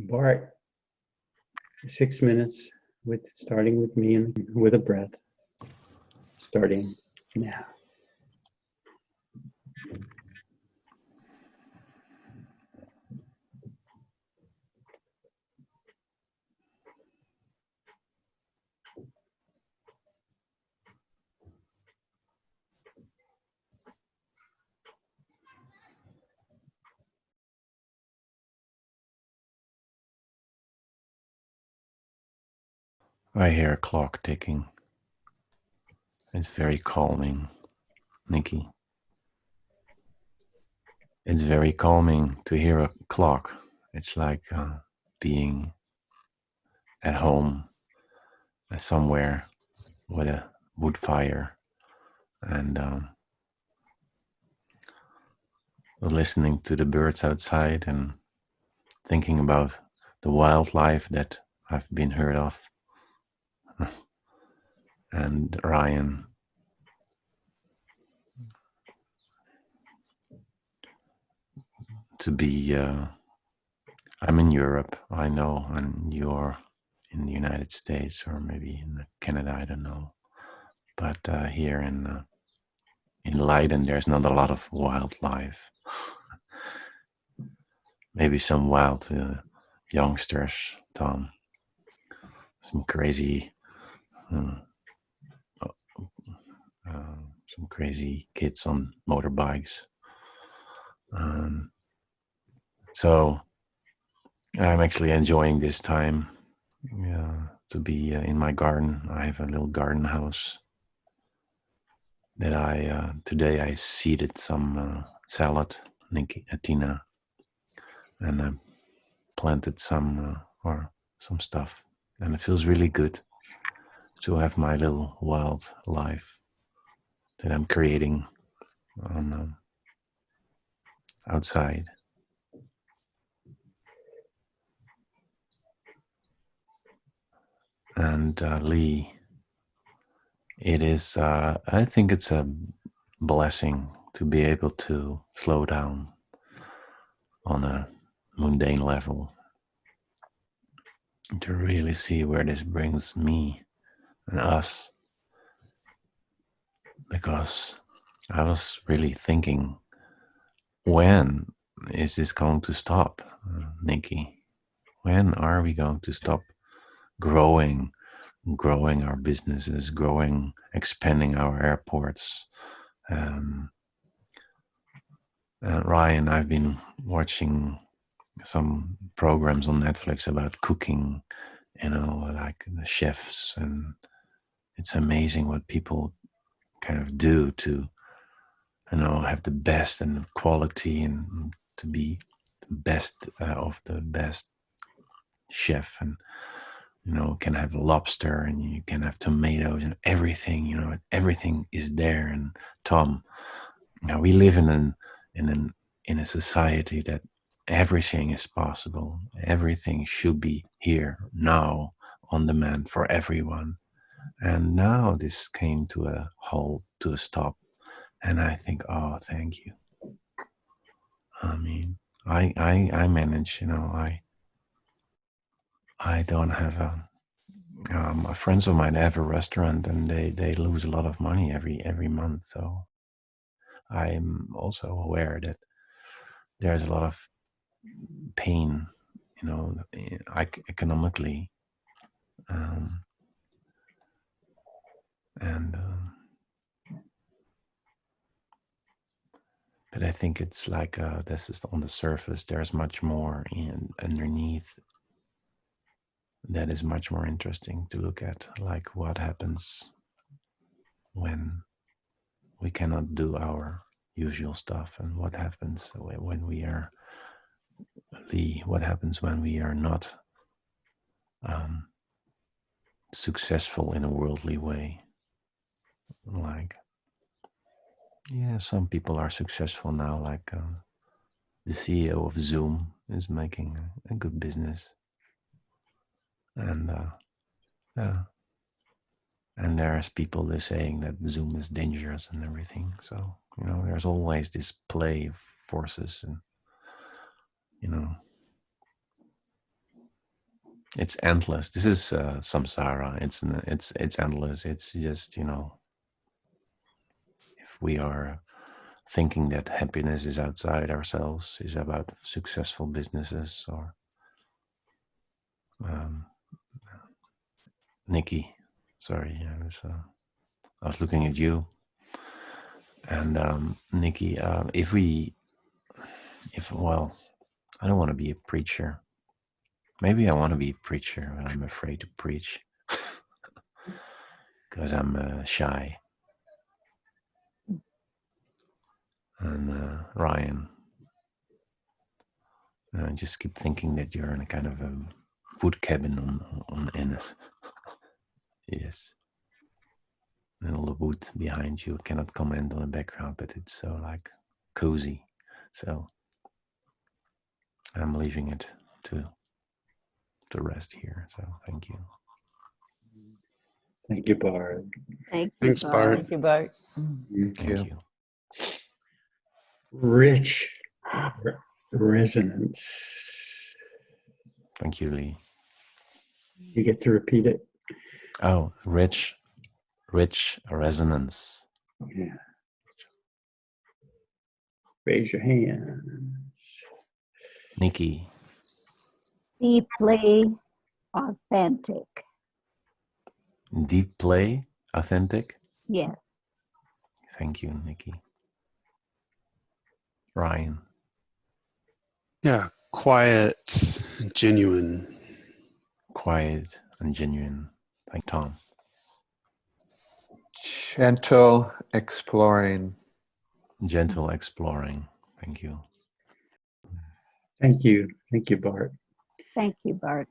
Bart, 6 minutes with starting with me and with a breath. Starting now. I hear a clock ticking. It's very calming, Nikki. It's very calming to hear a clock. It's like being at home somewhere with a wood fire and listening to the birds outside and thinking about the wildlife that I've been heard of. And Ryan, to be, I'm in Europe, I know, and you're in the United States or maybe in Canada, I don't know. But here in Leiden, there's not a lot of wildlife. Maybe some wild youngsters, Tom. Some crazy, uh, some crazy kids on motorbikes. Um, so I'm actually enjoying this time to be in my garden. I have a little garden house that today I seeded some salad, Tina, and I planted some stuff, and it feels really good to have my little wild life that I'm creating on outside. And Lee, it is. I think it's a blessing to be able to slow down on a mundane level, to really see where this brings me and us. Because I was really thinking, when is this going to stop, Nikki? When are we going to stop growing our businesses, expanding our airports? Um, Ryan, I've been watching some programs on Netflix about cooking, like the chefs, and it's amazing what people kind of do to, have the best and the quality and to be the best of the best chef. And can have lobster and you can have tomatoes and everything. Everything is there. And Tom, now we live in a society that everything is possible. Everything should be here now, on demand for everyone. And now this came to a halt, to a stop. And I think, oh, thank you. I mean, I manage. I don't have friends of mine have a restaurant and they lose a lot of money every month. So I'm also aware that there's a lot of pain, economically, um, and but I think it's like this is on the surface. There's much more underneath that is much more interesting to look at, like what happens when we cannot do our usual stuff, and what happens when we are what happens when we are not um, successful in a worldly way. Like, yeah, some people are successful now, like the CEO of Zoom is making a good business, and yeah, and there's people they're saying that Zoom is dangerous and everything. So there's always this play of forces, and you know it's endless. This is samsara. It's endless. It's just, you know, if we are thinking that happiness is outside ourselves, is about successful businesses, or um, Nikki, sorry, I was looking at you, and Nikki, well, I don't want to be a preacher. Maybe I want to be a preacher, but I'm afraid to preach because I'm shy. And Ryan, I just keep thinking that you're in a kind of a wood cabin on in. Yes, and all the wood behind you. Cannot comment on the background, but it's so like cozy. So I'm leaving it to rest here. So thank you. Thank you, Bart. Thanks, Bart. Thank you, Bart. Thank you. Rich resonance. Thank you, Lee. You get to repeat it. Oh, rich resonance. Yeah. Raise your hands. Nikki. Deeply authentic. Deep play, authentic. Yes. Thank you, Nikki. Ryan. Yeah, quiet, genuine. Quiet and genuine. Thank Tom. Gentle exploring. Gentle exploring. Thank you. Thank you. Thank you, Bart. Thank you, Bart.